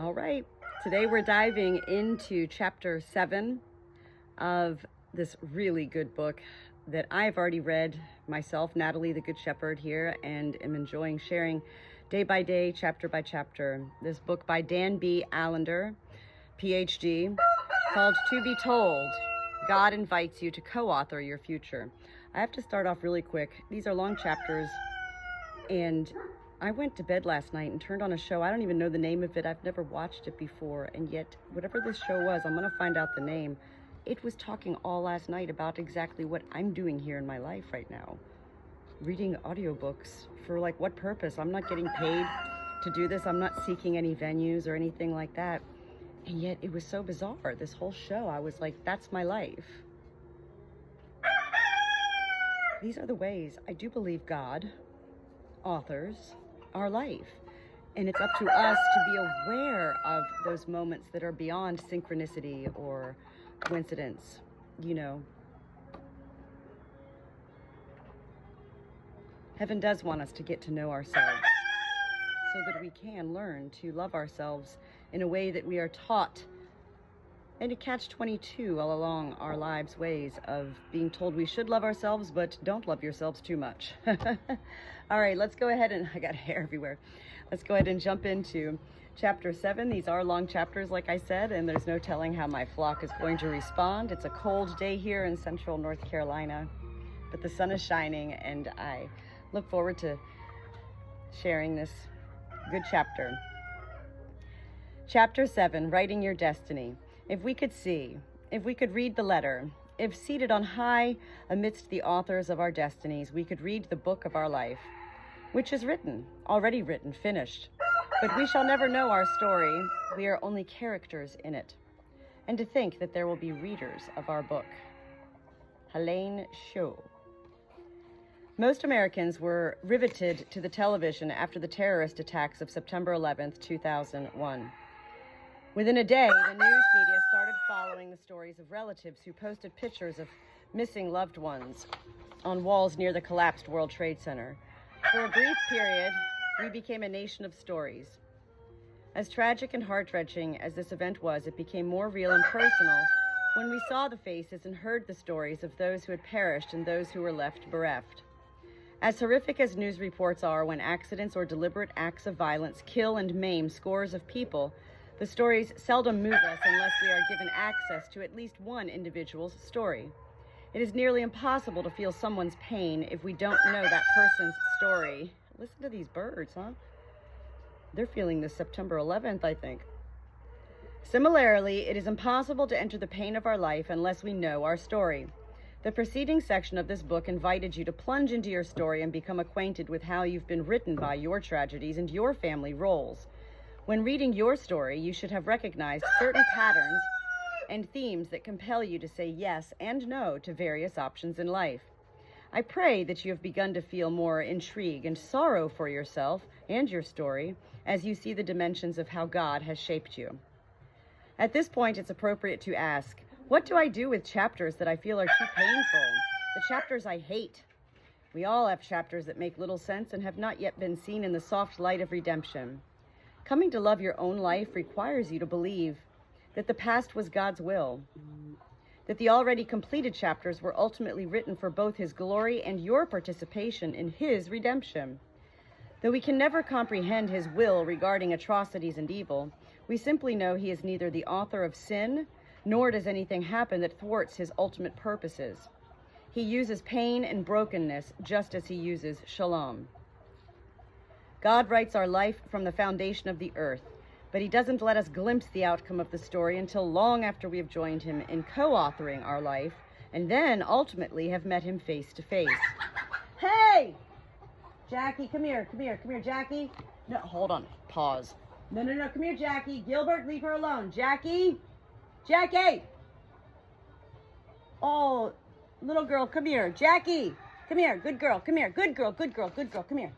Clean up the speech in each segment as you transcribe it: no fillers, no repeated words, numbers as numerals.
All right, today we're diving into chapter 7 of this really good book that I've already read myself, Natalie, the Good Shepherd here, and am enjoying sharing day by day, chapter by chapter. This book by Dan B. Allender, PhD, called To Be Told. God invites you to co-author your future. I have to start off really quick. These are long chapters, and I went to bed last night and turned on a show. I don't even know the name of it. I've never watched it before. And yet, whatever this show was, I'm going to find out the name. It was talking all last night about exactly what I'm doing here in my life right now. Reading audiobooks for like what purpose? I'm not getting paid to do this. I'm not seeking any venues or anything like that. And yet it was so bizarre. This whole show, I was like, that's my life. These are the ways I do believe God authors our life, and it's up to us to be aware of those moments that are beyond synchronicity or coincidence. You know, heaven does want us to get to know ourselves so that we can learn to love ourselves in a way that we are taught, and a catch-22 all along our lives' ways of being told we should love ourselves, but don't love yourselves too much. All right, let's go ahead and, I got hair everywhere. Let's go ahead and jump into chapter 7. These are long chapters, like I said, and there's no telling how my flock is going to respond. It's a cold day here in central North Carolina, but the sun is shining, and I look forward to sharing this good chapter. Chapter 7, Writing Your Destiny. If we could see, if we could read the letter, if seated on high amidst the authors of our destinies, we could read the book of our life, which is written, already written, finished. But we shall never know our story. We are only characters in it. And to think that there will be readers of our book. Helene Shaw. Most Americans were riveted to the television after the terrorist attacks of September 11th, 2001. Within a day, the news media started following the stories of relatives who posted pictures of missing loved ones on walls near the collapsed World Trade Center. For a brief period, we became a nation of stories. As tragic and heart-wrenching as this event was, it became more real and personal when we saw the faces and heard the stories of those who had perished and those who were left bereft. As horrific as news reports are when accidents or deliberate acts of violence kill and maim scores of people, the stories seldom move us unless we are given access to at least one individual's story. It is nearly impossible to feel someone's pain if we don't know that person's story. Listen to these birds, huh? They're feeling this September 11th, I think. Similarly, it is impossible to enter the pain of our life unless we know our story. The preceding section of this book invited you to plunge into your story and become acquainted with how you've been written by your tragedies and your family roles. When reading your story, you should have recognized certain patterns and themes that compel you to say yes and no to various options in life. I pray that you have begun to feel more intrigue and sorrow for yourself and your story as you see the dimensions of how God has shaped you. At this point, it's appropriate to ask, what do I do with chapters that I feel are too painful? The chapters I hate. We all have chapters that make little sense and have not yet been seen in the soft light of redemption. Coming to love your own life requires you to believe that the past was God's will, that the already completed chapters were ultimately written for both His glory and your participation in His redemption. Though we can never comprehend His will regarding atrocities and evil, we simply know He is neither the author of sin, nor does anything happen that thwarts His ultimate purposes. He uses pain and brokenness just as He uses shalom. God writes our life from the foundation of the earth, but He doesn't let us glimpse the outcome of the story until long after we have joined Him in co-authoring our life, and then ultimately have met Him face to face. Hey! Jackie, come here, Jackie. No, hold on, pause. No, come here, Jackie. Gilbert, leave her alone. Jackie! Oh, little girl, come here. Jackie, come here, good girl, come here. Good girl, come here.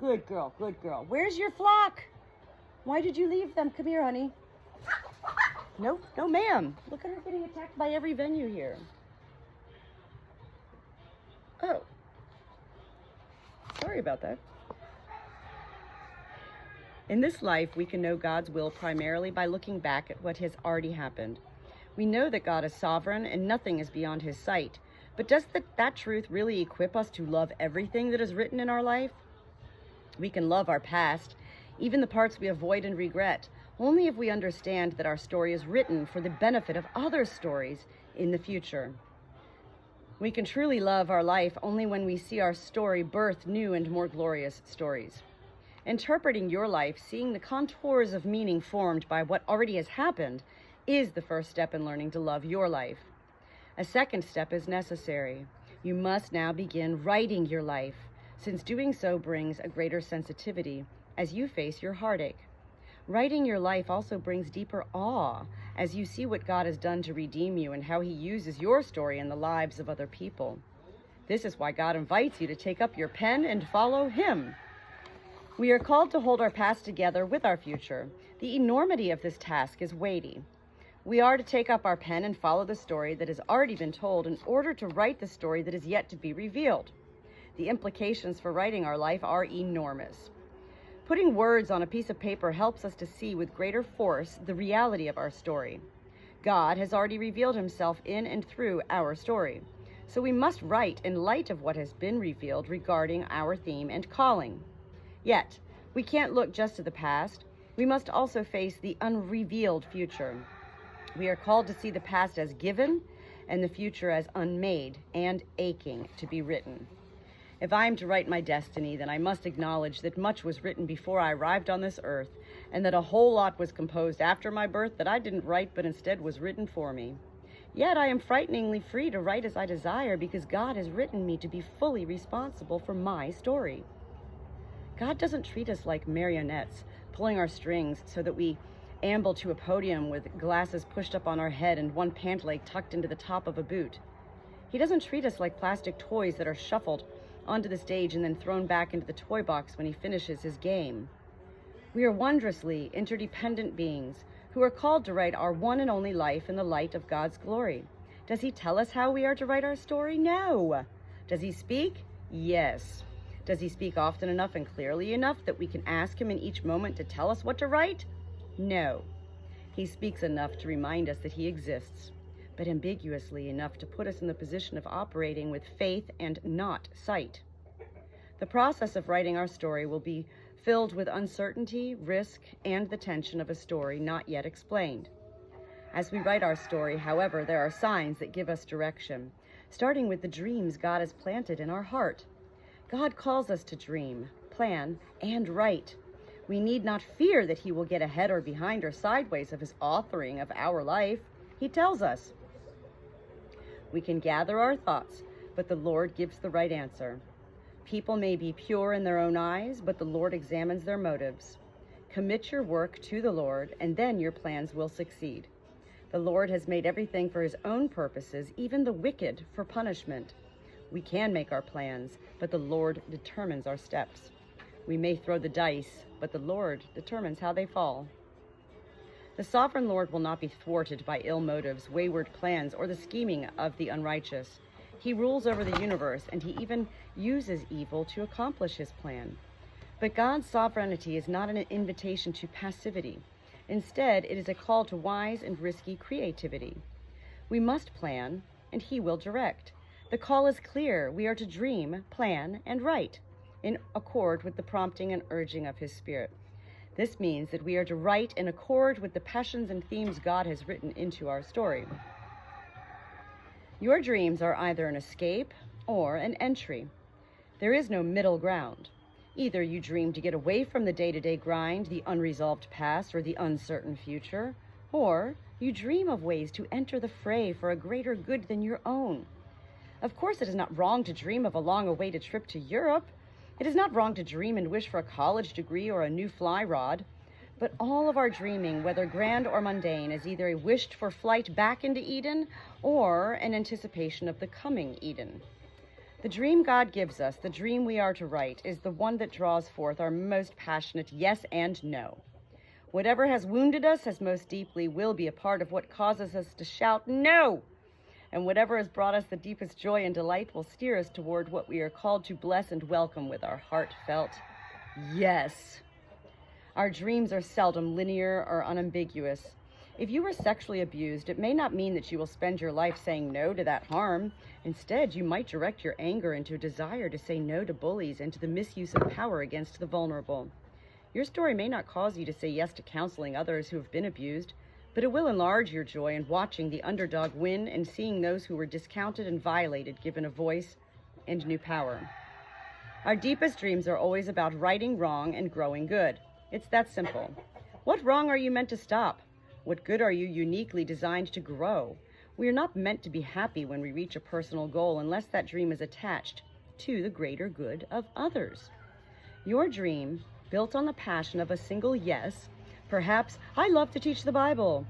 Good girl. Where's your flock? Why did you leave them? Come here, honey. Nope, no ma'am. Look at her getting attacked by every venue here. Oh. Sorry about that. In this life, we can know God's will primarily by looking back at what has already happened. We know that God is sovereign and nothing is beyond his sight. But does that truth really equip us to love everything that is written in our life? We can love our past, even the parts we avoid and regret, only if we understand that our story is written for the benefit of other stories in the future. We can truly love our life only when we see our story birth new and more glorious stories. Interpreting your life, seeing the contours of meaning formed by what already has happened, is the first step in learning to love your life. A second step is necessary. You must now begin writing your life, since doing so brings a greater sensitivity as you face your heartache. Writing your life also brings deeper awe as you see what God has done to redeem you and how he uses your story in the lives of other people. This is why God invites you to take up your pen and follow him. We are called to hold our past together with our future. The enormity of this task is weighty. We are to take up our pen and follow the story that has already been told in order to write the story that is yet to be revealed. The implications for writing our life are enormous. Putting words on a piece of paper helps us to see with greater force the reality of our story. God has already revealed himself in and through our story, so we must write in light of what has been revealed regarding our theme and calling. Yet, we can't look just to the past. We must also face the unrevealed future. We are called to see the past as given and the future as unmade and aching to be written. If I am to write my destiny, then I must acknowledge that much was written before I arrived on this earth, and that a whole lot was composed after my birth that I didn't write but instead was written for me. Yet I am frighteningly free to write as I desire because God has written me to be fully responsible for my story. God doesn't treat us like marionettes, pulling our strings so that we amble to a podium with glasses pushed up on our head and one pant leg tucked into the top of a boot. He doesn't treat us like plastic toys that are shuffled onto the stage and then thrown back into the toy box when he finishes his game. We are wondrously interdependent beings who are called to write our one and only life in the light of God's glory. Does he tell us how we are to write our story? No. Does he speak? Yes. Does he speak often enough and clearly enough that we can ask him in each moment to tell us what to write? No. He speaks enough to remind us that he exists, but ambiguously enough to put us in the position of operating with faith and not sight. The process of writing our story will be filled with uncertainty, risk, and the tension of a story not yet explained. As we write our story, however, there are signs that give us direction, starting with the dreams God has planted in our heart. God calls us to dream, plan, and write. We need not fear that he will get ahead or behind or sideways of his authoring of our life. He tells us. We can gather our thoughts, but the Lord gives the right answer. People may be pure in their own eyes, but the Lord examines their motives. Commit your work to the Lord, and then your plans will succeed. The Lord has made everything for his own purposes, even the wicked for punishment. We can make our plans, but the Lord determines our steps. We may throw the dice, but the Lord determines how they fall. The sovereign Lord will not be thwarted by ill motives, wayward plans, or the scheming of the unrighteous. He rules over the universe, and he even uses evil to accomplish his plan. But God's sovereignty is not an invitation to passivity. Instead, it is a call to wise and risky creativity. We must plan, and he will direct. The call is clear. We are to dream, plan, and write, in accord with the prompting and urging of his Spirit. This means that we are to write in accord with the passions and themes God has written into our story. Your dreams are either an escape or an entry. There is no middle ground. Either you dream to get away from the day-to-day grind, the unresolved past, or the uncertain future, or you dream of ways to enter the fray for a greater good than your own. Of course, it is not wrong to dream of a long-awaited trip to Europe. It is not wrong to dream and wish for a college degree or a new fly rod. But all of our dreaming, whether grand or mundane, is either a wished-for flight back into Eden or an anticipation of the coming Eden. The dream God gives us, the dream we are to write, is the one that draws forth our most passionate yes and no. Whatever has wounded us as most deeply will be a part of what causes us to shout no. And whatever has brought us the deepest joy and delight will steer us toward what we are called to bless and welcome with our heartfelt yes. Our dreams are seldom linear or unambiguous. If you were sexually abused, it may not mean that you will spend your life saying no to that harm. Instead, you might direct your anger into a desire to say no to bullies and to the misuse of power against the vulnerable. Your story may not cause you to say yes to counseling others who have been abused, but it will enlarge your joy in watching the underdog win and seeing those who were discounted and violated given a voice and new power. Our deepest dreams are always about righting wrong and growing good. It's that simple. What wrong are you meant to stop? What good are you uniquely designed to grow? We are not meant to be happy when we reach a personal goal unless that dream is attached to the greater good of others. Your dream, built on the passion of a single yes, perhaps, I love to teach the Bible,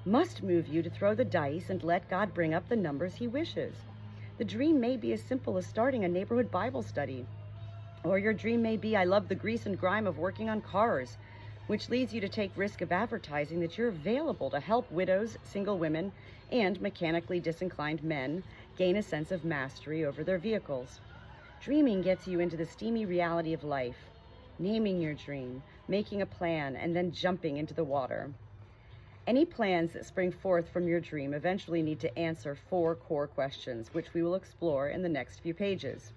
must move you to throw the dice and let God bring up the numbers He wishes. The dream may be as simple as starting a neighborhood Bible study. Or your dream may be, I love the grease and grime of working on cars, which leads you to take risk of advertising that you're available to help widows, single women, and mechanically disinclined men gain a sense of mastery over their vehicles. Dreaming gets you into the steamy reality of life, naming your dream, making a plan, and then jumping into the water. Any plans that spring forth from your dream eventually need to answer 4 core questions, which we will explore in the next few pages.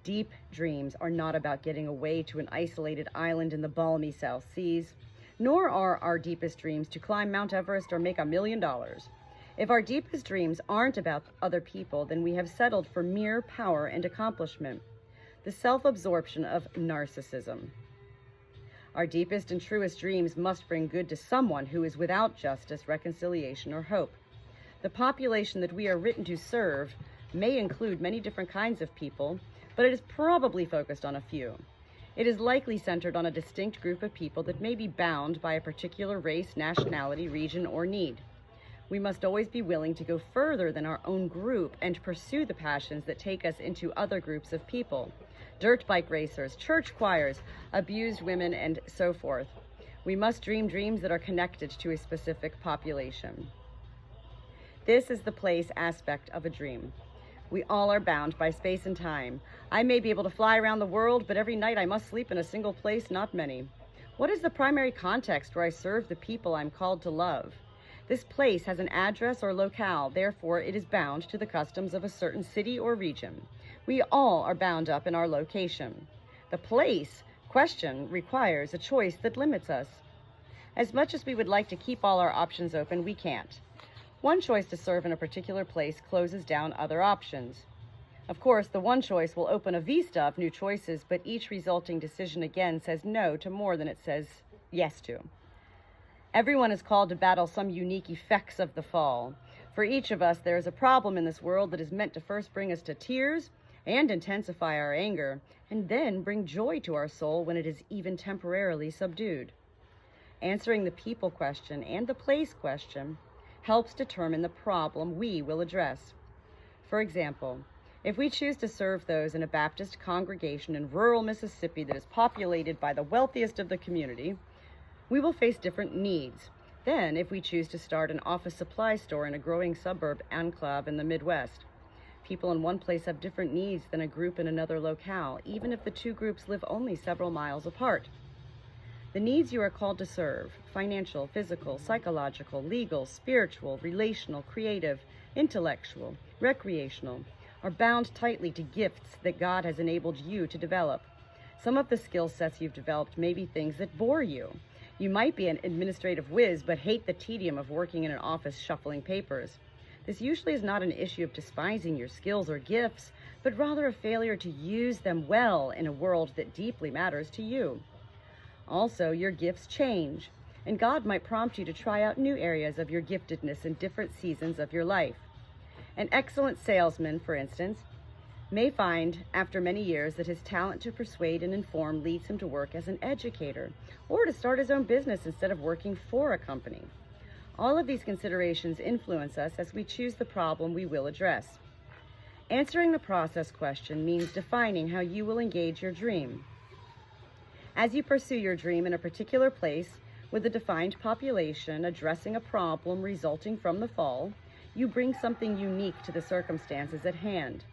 Deep dreams are not about getting away to an isolated island in the balmy South Seas, nor are our deepest dreams to climb Mount Everest or make $1 million. If our deepest dreams aren't about other people, then we have settled for mere power and accomplishment, the self-absorption of narcissism. Our deepest and truest dreams must bring good to someone who is without justice, reconciliation, or hope. The population that we are written to serve may include many different kinds of people, but it is probably focused on a few. It is likely centered on a distinct group of people that may be bound by a particular race, nationality, region, or need. We must always be willing to go further than our own group and pursue the passions that take us into other groups of people. Dirt bike racers, church choirs, abused women, and so forth. We must dream dreams that are connected to a specific population. This is the place aspect of a dream. We all are bound by space and time. I may be able to fly around the world, but every night I must sleep in a single place, not many. What is the primary context where I serve the people I'm called to love? This place has an address or locale, therefore it is bound to the customs of a certain city or region. We all are bound up in our location. The place question requires a choice that limits us. As much as we would like to keep all our options open, we can't. One choice to serve in a particular place closes down other options. Of course, the one choice will open a vista of new choices, but each resulting decision again says no to more than it says yes to. Everyone is called to battle some unique effects of the fall. For each of us, there is a problem in this world that is meant to first bring us to tears and intensify our anger, and then bring joy to our soul when it is even temporarily subdued. Answering the people question and the place question helps determine the problem we will address. For example, if we choose to serve those in a Baptist congregation in rural Mississippi that is populated by the wealthiest of the community, we will face different needs than if we choose to start an office supply store in a growing suburb enclave in the Midwest. People in one place have different needs than a group in another locale, even if the two groups live only several miles apart. The needs you are called to serve, financial, physical, psychological, legal, spiritual, relational, creative, intellectual, recreational, are bound tightly to gifts that God has enabled you to develop. Some of the skill sets you've developed may be things that bore you. You might be an administrative whiz, but hate the tedium of working in an office shuffling papers. This usually is not an issue of despising your skills or gifts, but rather a failure to use them well in a world that deeply matters to you. Also, your gifts change, and God might prompt you to try out new areas of your giftedness in different seasons of your life. An excellent salesman, for instance, may find after many years that his talent to persuade and inform leads him to work as an educator or to start his own business instead of working for a company. All of these considerations influence us as we choose the problem we will address. Answering the process question means defining how you will engage your dream. As you pursue your dream in a particular place with a defined population addressing a problem resulting from the fall, you bring something unique to the circumstances at hand.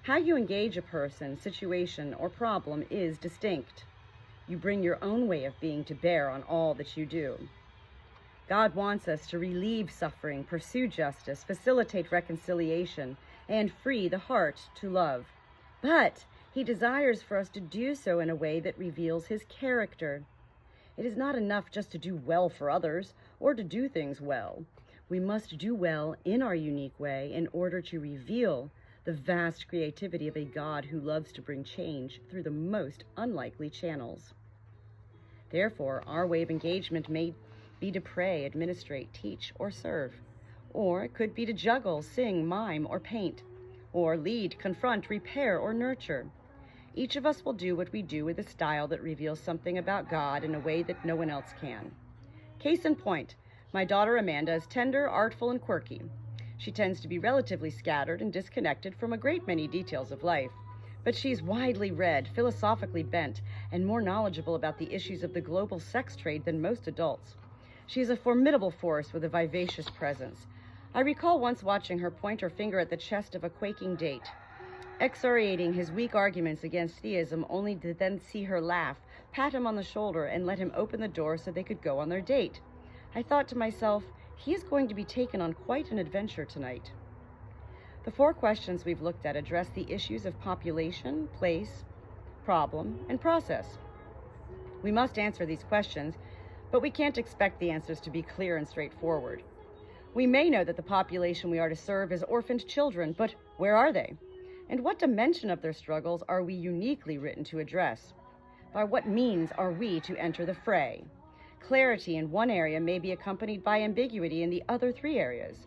How you engage a person, situation, or problem is distinct. You bring your own way of being to bear on all that you do. God wants us to relieve suffering, pursue justice, facilitate reconciliation, and free the heart to love. But He desires for us to do so in a way that reveals His character. It is not enough just to do well for others or to do things well. We must do well in our unique way in order to reveal the vast creativity of a God who loves to bring change through the most unlikely channels. Therefore, our way of engagement may be to pray, administrate, teach, or serve. Or it could be to juggle, sing, mime, or paint. Or lead, confront, repair, or nurture. Each of us will do what we do with a style that reveals something about God in a way that no one else can. Case in point, my daughter Amanda is tender, artful, and quirky. She tends to be relatively scattered and disconnected from a great many details of life. But she's widely read, philosophically bent, and more knowledgeable about the issues of the global sex trade than most adults. She is a formidable force with a vivacious presence. I recall once watching her point her finger at the chest of a quaking date, excoriating his weak arguments against theism, only to then see her laugh, pat him on the shoulder, and let him open the door so they could go on their date. I thought to myself, he is going to be taken on quite an adventure tonight. The 4 questions we've looked at address the issues of population, place, problem, and process. We must answer these questions, but we can't expect the answers to be clear and straightforward. We may know that the population we are to serve is orphaned children, but where are they? And what dimension of their struggles are we uniquely written to address? By what means are we to enter the fray? Clarity in one area may be accompanied by ambiguity in the other 3 areas.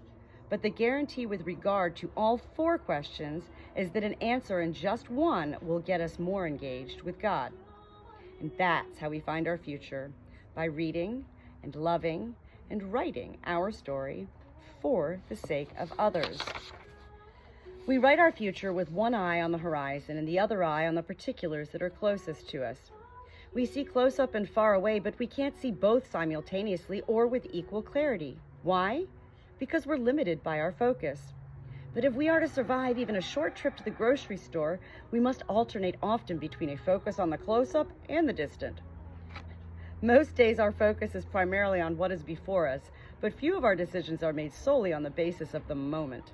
But the guarantee with regard to all 4 questions is that an answer in just one will get us more engaged with God. And that's how we find our future, by reading and loving and writing our story for the sake of others. We write our future with one eye on the horizon and the other eye on the particulars that are closest to us. We see close up and far away, but we can't see both simultaneously or with equal clarity. Why? Because we're limited by our focus. But if we are to survive even a short trip to the grocery store, we must alternate often between a focus on the close-up and the distant. Most days our focus is primarily on what is before us, but few of our decisions are made solely on the basis of the moment.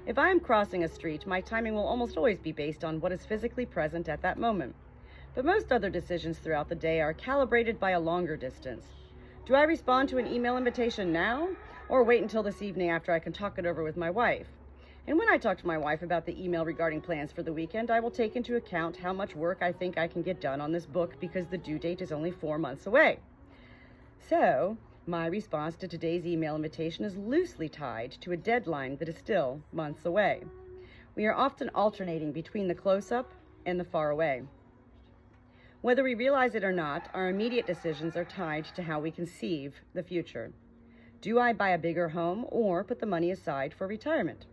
If I am crossing a street, my timing will almost always be based on what is physically present at that moment. But most other decisions throughout the day are calibrated by a longer distance. Do I respond to an email invitation now, or wait until this evening after I can talk it over with my wife? And when I talk to my wife about the email regarding plans for the weekend, I will take into account how much work I think I can get done on this book because the due date is only 4 months away. So, my response to today's email invitation is loosely tied to a deadline that is still months away. We are often alternating between the close-up and the far away. Whether we realize it or not, our immediate decisions are tied to how we conceive the future. Do I buy a bigger home or put the money aside for retirement?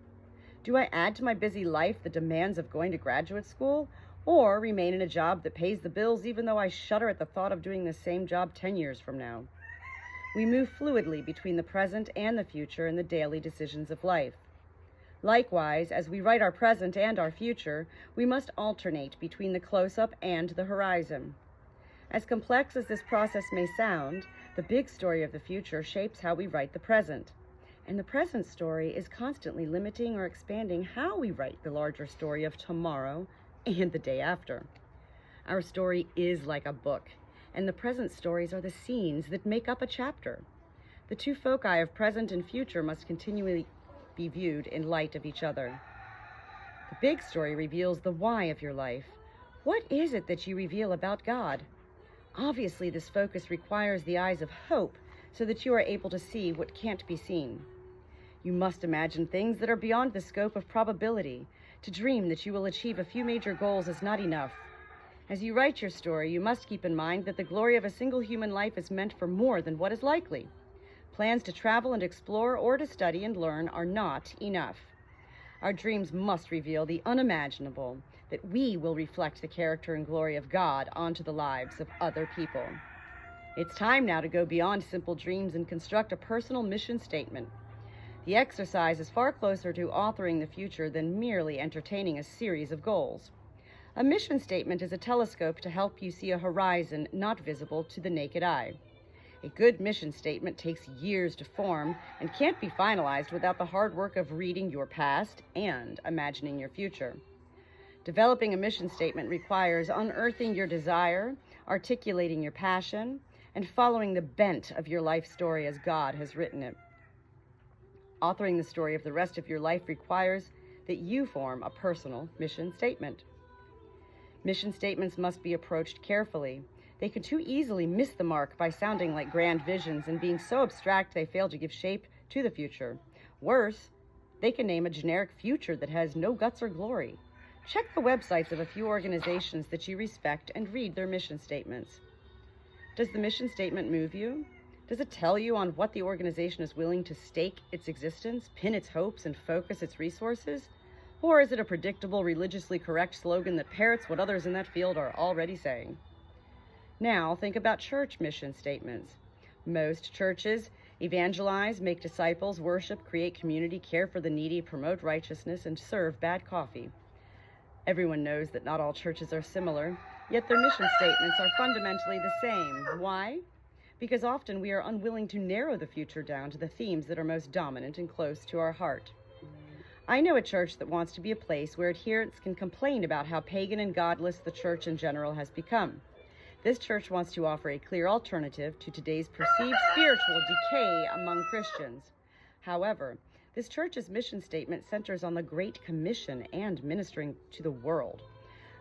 Do I add to my busy life the demands of going to graduate school, or remain in a job that pays the bills even though I shudder at the thought of doing the same job 10 years from now? We move fluidly between the present and the future in the daily decisions of life. Likewise, as we write our present and our future, we must alternate between the close-up and the horizon. As complex as this process may sound, the big story of the future shapes how we write the present. And the present story is constantly limiting or expanding how we write the larger story of tomorrow and the day after. Our story is like a book, and the present stories are the scenes that make up a chapter. The 2 foci of present and future must continually be viewed in light of each other. The big story reveals the why of your life. What is it that you reveal about God? Obviously, this focus requires the eyes of hope so that you are able to see what can't be seen. You must imagine things that are beyond the scope of probability. To dream that you will achieve a few major goals is not enough. As you write your story, you must keep in mind that the glory of a single human life is meant for more than what is likely. Plans to travel and explore or to study and learn are not enough. Our dreams must reveal the unimaginable, that we will reflect the character and glory of God onto the lives of other people. It's time now to go beyond simple dreams and construct a personal mission statement. The exercise is far closer to authoring the future than merely entertaining a series of goals. A mission statement is a telescope to help you see a horizon not visible to the naked eye. A good mission statement takes years to form and can't be finalized without the hard work of reading your past and imagining your future. Developing a mission statement requires unearthing your desire, articulating your passion, and following the bent of your life story as God has written it. Authoring the story of the rest of your life requires that you form a personal mission statement. Mission statements must be approached carefully. They can too easily miss the mark by sounding like grand visions and being so abstract they fail to give shape to the future. Worse, they can name a generic future that has no guts or glory. Check the websites of a few organizations that you respect and read their mission statements. Does the mission statement move you? Does it tell you on what the organization is willing to stake its existence, pin its hopes, and focus its resources? Or is it a predictable, religiously correct slogan that parrots what others in that field are already saying? Now, think about church mission statements. Most churches evangelize, make disciples, worship, create community, care for the needy, promote righteousness, and serve bad coffee. Everyone knows that not all churches are similar, yet their mission statements are fundamentally the same. Why? Because often we are unwilling to narrow the future down to the themes that are most dominant and close to our heart. I know a church that wants to be a place where adherents can complain about how pagan and godless the church in general has become. This church wants to offer a clear alternative to today's perceived spiritual decay among Christians. However, this church's mission statement centers on the Great Commission and ministering to the world.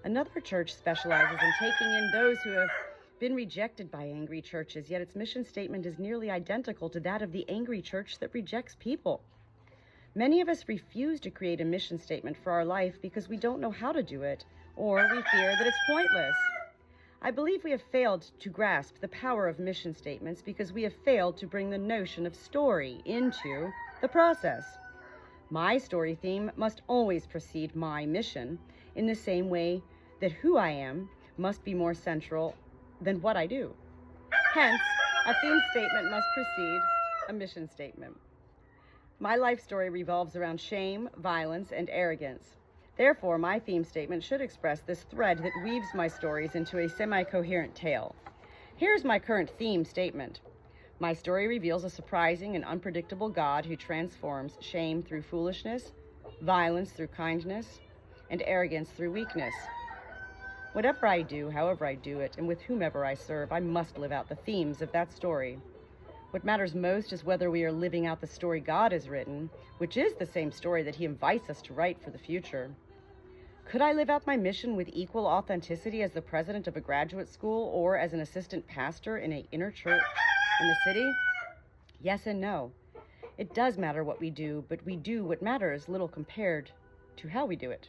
Another church specializes in taking in those who have been rejected by angry churches, yet its mission statement is nearly identical to that of the angry church that rejects people. Many of us refuse to create a mission statement for our life because we don't know how to do it, or we fear that it's pointless. I believe we have failed to grasp the power of mission statements because we have failed to bring the notion of story into the process. My story theme must always precede my mission, in the same way that who I am must be more central than what I do. Hence, a theme statement must precede a mission statement. My life story revolves around shame, violence, and arrogance. Therefore, my theme statement should express this thread that weaves my stories into a semi-coherent tale. Here's my current theme statement. My story reveals a surprising and unpredictable God who transforms shame through foolishness, violence through kindness, and arrogance through weakness. Whatever I do, however I do it, and with whomever I serve, I must live out the themes of that story. What matters most is whether we are living out the story God has written, which is the same story that He invites us to write for the future. Could I live out my mission with equal authenticity as the president of a graduate school or as an assistant pastor in an inner church in the city? Yes and no. It does matter what we do, but we do what matters little compared to how we do it.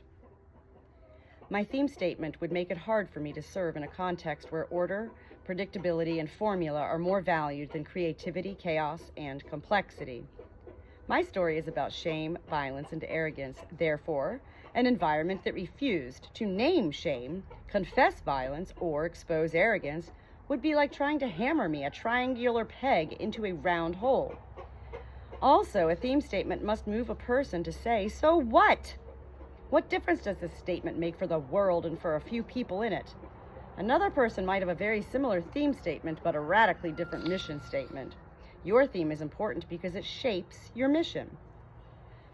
My theme statement would make it hard for me to serve in a context where order, predictability, and formula are more valued than creativity, chaos, and complexity. My story is about shame, violence, and arrogance. Therefore, an environment that refused to name shame, confess violence, or expose arrogance would be like trying to hammer me a triangular peg into a round hole. Also, a theme statement must move a person to say, so what? What difference does this statement make for the world and for a few people in it? Another person might have a very similar theme statement, but a radically different mission statement. Your theme is important because it shapes your mission.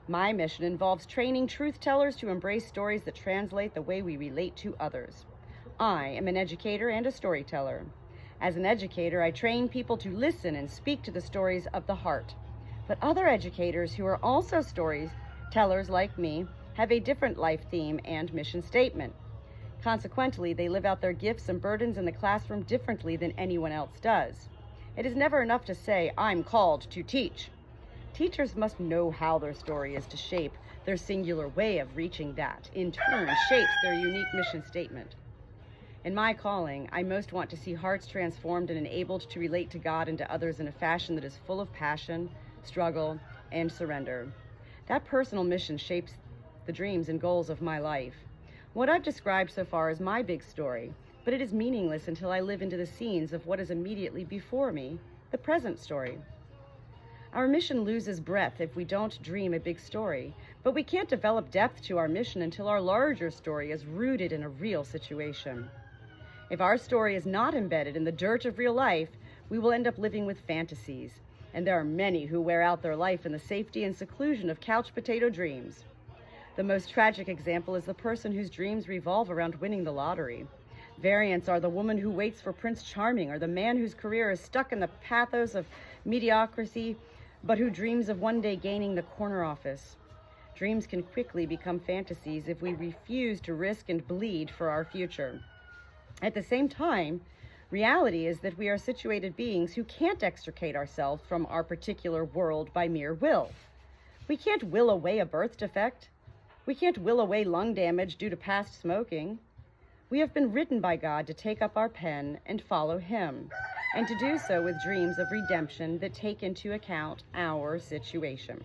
My mission involves training truth tellers to embrace stories that translate the way we relate to others. I am an educator and a storyteller. As an educator, I train people to listen and speak to the stories of the heart. But other educators who are also storytellers like me have a different life theme and mission statement. Consequently, they live out their gifts and burdens in the classroom differently than anyone else does. It is never enough to say, I'm called to teach. Teachers must know how their story is to shape their singular way of reaching that, in turn, shapes their unique mission statement. In my calling, I most want to see hearts transformed and enabled to relate to God and to others in a fashion that is full of passion, struggle, and surrender. That personal mission shapes the dreams and goals of my life. What I've described so far is my big story, but it is meaningless until I live into the scenes of what is immediately before me, the present story. Our mission loses breadth if we don't dream a big story, but we can't develop depth to our mission until our larger story is rooted in a real situation. If our story is not embedded in the dirt of real life, we will end up living with fantasies, and there are many who wear out their life in the safety and seclusion of couch potato dreams. The most tragic example is the person whose dreams revolve around winning the lottery. Variants are the woman who waits for Prince Charming, or the man whose career is stuck in the pathos of mediocrity, but who dreams of one day gaining the corner office. Dreams can quickly become fantasies if we refuse to risk and bleed for our future. At the same time, reality is that we are situated beings who can't extricate ourselves from our particular world by mere will. We can't will away a birth defect. We can't will away lung damage due to past smoking. We have been written by God to take up our pen and follow Him, and to do so with dreams of redemption that take into account our situation.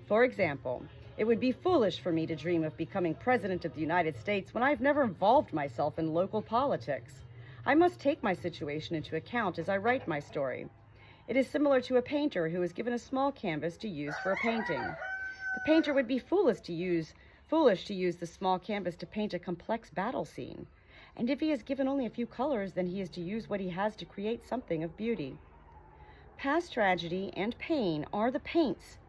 For example, it would be foolish for me to dream of becoming President of the United States when I've never involved myself in local politics. I must take my situation into account as I write my story. It is similar to a painter who is given a small canvas to use for a painting. The painter would be foolish to use the small canvas to paint a complex battle scene. And if he is given only a few colors, then he is to use what he has to create something of beauty. Past tragedy and pain are the paints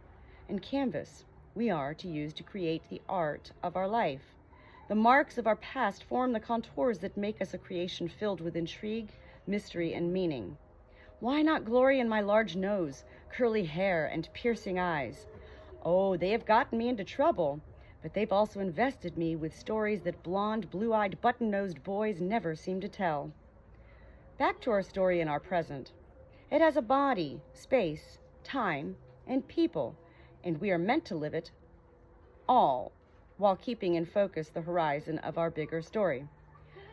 and canvas we are to use to create the art of our life. The marks of our past form the contours that make us a creation filled with intrigue, mystery, and meaning. Why not glory in my large nose, curly hair, and piercing eyes? Oh, they have gotten me into trouble, but they've also invested me with stories that blonde, blue-eyed, button-nosed boys never seem to tell. Back to our story in our present. It has a body, space, time, and people, and we are meant to live it all while keeping in focus the horizon of our bigger story.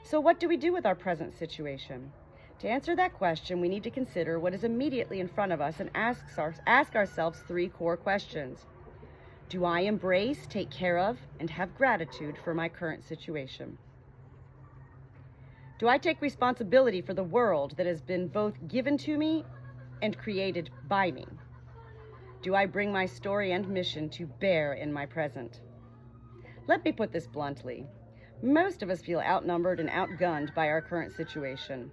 So what do we do with our present situation? To answer that question, we need to consider what is immediately in front of us and ask ourselves three core questions. Do I embrace, take care of, and have gratitude for my current situation? Do I take responsibility for the world that has been both given to me and created by me? Do I bring my story and mission to bear in my present? Let me put this bluntly. Most of us feel outnumbered and outgunned by our current situation.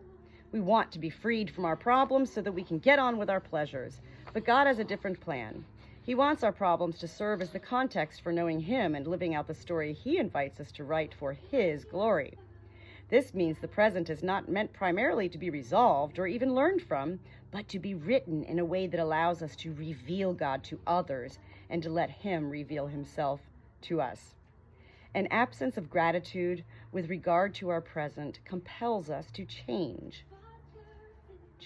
We want to be freed from our problems so that we can get on with our pleasures, but God has a different plan. He wants our problems to serve as the context for knowing Him and living out the story He invites us to write for His glory. This means the present is not meant primarily to be resolved or even learned from, but to be written in a way that allows us to reveal God to others and to let Him reveal Himself to us. An absence of gratitude with regard to our present compels us to change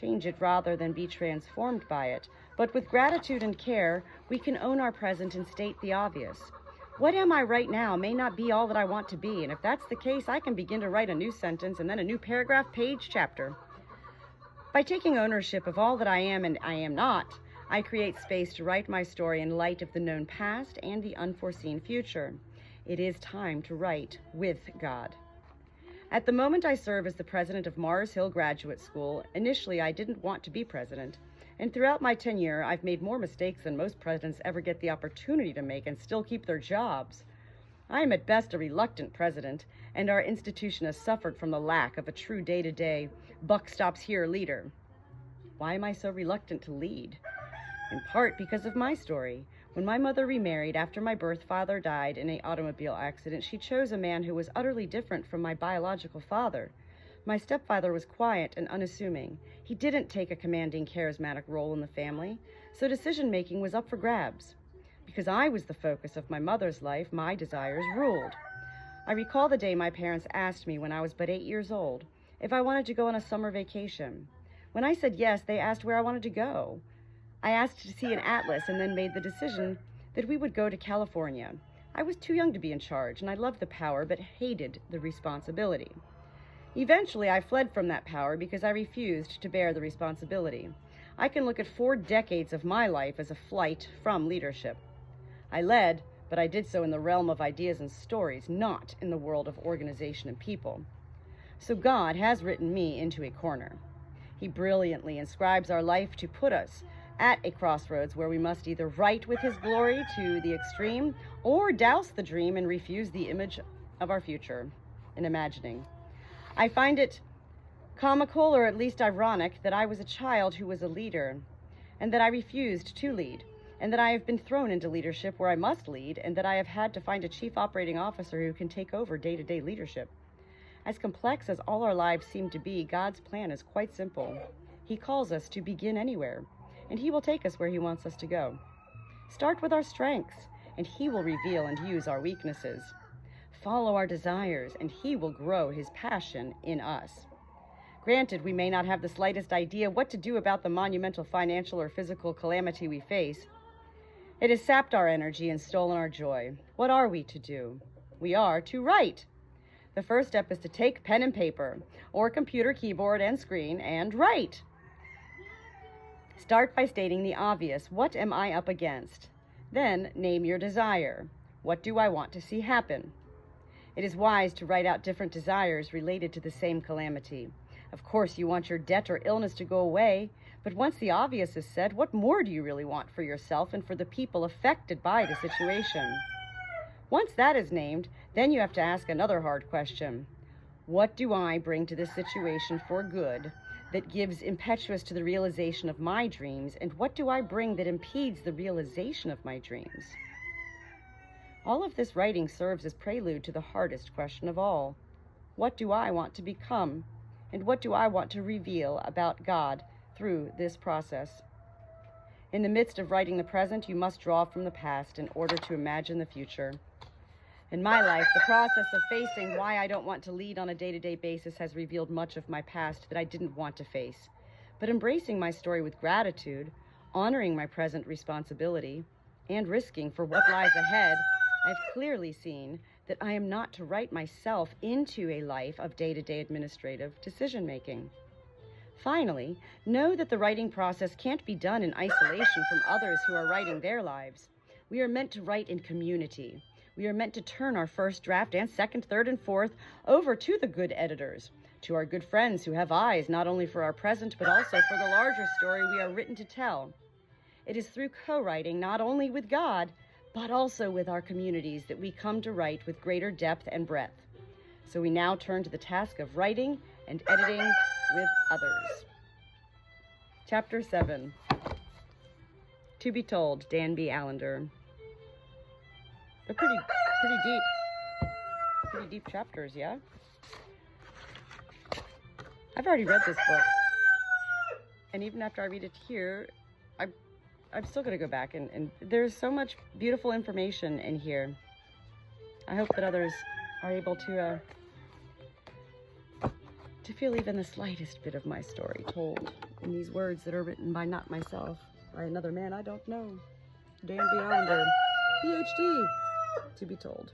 it rather than be transformed by it. But with gratitude and care, we can own our present and state the obvious. What am I right now may not be all that I want to be, and if that's the case, I can begin to write a new sentence and then a new paragraph, page, chapter. By taking ownership of all that I am and I am not, I create space to write my story in light of the known past and the unforeseen future. It is time to write with God. At the moment I serve as the president of Mars Hill Graduate School, initially I didn't want to be president, and throughout my tenure I've made more mistakes than most presidents ever get the opportunity to make and still keep their jobs. I am at best a reluctant president, and our institution has suffered from the lack of a true day-to-day, buck-stops-here leader. Why am I so reluctant to lead? In part because of my story. When my mother remarried after my birth father died in an automobile accident, she chose a man who was utterly different from my biological father. My stepfather was quiet and unassuming. He didn't take a commanding, charismatic role in the family, so decision-making was up for grabs. Because I was the focus of my mother's life, my desires ruled. I recall the day my parents asked me when I was but 8 years old if I wanted to go on a summer vacation. When I said yes, they asked where I wanted to go. I asked to see an atlas and then made the decision that we would go to California. I was too young to be in charge, and I loved the power but hated the responsibility. Eventually, I fled from that power because I refused to bear the responsibility. I can look at 4 decades of my life as a flight from leadership. I led, but I did so in the realm of ideas and stories, not in the world of organization and people. So God has written me into a corner. He brilliantly inscribes our life to put us at a crossroads where we must either write with his glory to the extreme or douse the dream and refuse the image of our future in imagining. I find it comical, or at least ironic, that I was a child who was a leader, and that I refused to lead, and that I have been thrown into leadership where I must lead, and that I have had to find a chief operating officer who can take over day-to-day leadership. As complex as all our lives seem to be, God's plan is quite simple. He calls us to begin anywhere, and he will take us where he wants us to go. Start with our strengths, and he will reveal and use our weaknesses. Follow our desires, and he will grow his passion in us. Granted, we may not have the slightest idea what to do about the monumental financial or physical calamity we face. It has sapped our energy and stolen our joy. What are we to do? We are to write. The first step is to take pen and paper, or computer keyboard and screen, and write. Start by stating the obvious. What am I up against? Then name your desire. What do I want to see happen? It is wise to write out different desires related to the same calamity. Of course, you want your debt or illness to go away, but once the obvious is said, what more do you really want for yourself and for the people affected by the situation? Once that is named, then you have to ask another hard question. What do I bring to this situation for good that gives impetus to the realization of my dreams, and what do I bring that impedes the realization of my dreams? All of this writing serves as prelude to the hardest question of all. What do I want to become, and what do I want to reveal about God through this process? In the midst of writing the present, you must draw from the past in order to imagine the future. In my life, the process of facing why I don't want to lead on a day-to-day basis has revealed much of my past that I didn't want to face. But embracing my story with gratitude, honoring my present responsibility, and risking for what lies ahead, I've clearly seen that I am not to write myself into a life of day-to-day administrative decision-making. Finally, know that the writing process can't be done in isolation from others who are writing their lives. We are meant to write in community. We are meant to turn our first draft and second, third, and fourth over to the good editors, to our good friends who have eyes not only for our present, but also for the larger story we are written to tell. It is through co-writing, not only with God, but also with our communities, that we come to write with greater depth and breadth. So we now turn to the task of writing and editing with others. Chapter 7. To be Told, Dan B. Allender. They're pretty deep chapters, yeah? I've already read this book, and even after I read it here, I'm still going to go back, and there's so much beautiful information in here. I hope that others are able to feel even the slightest bit of my story told in these words that are written by not myself, by another man I don't know. Dan B. Allender, PhD, to be told.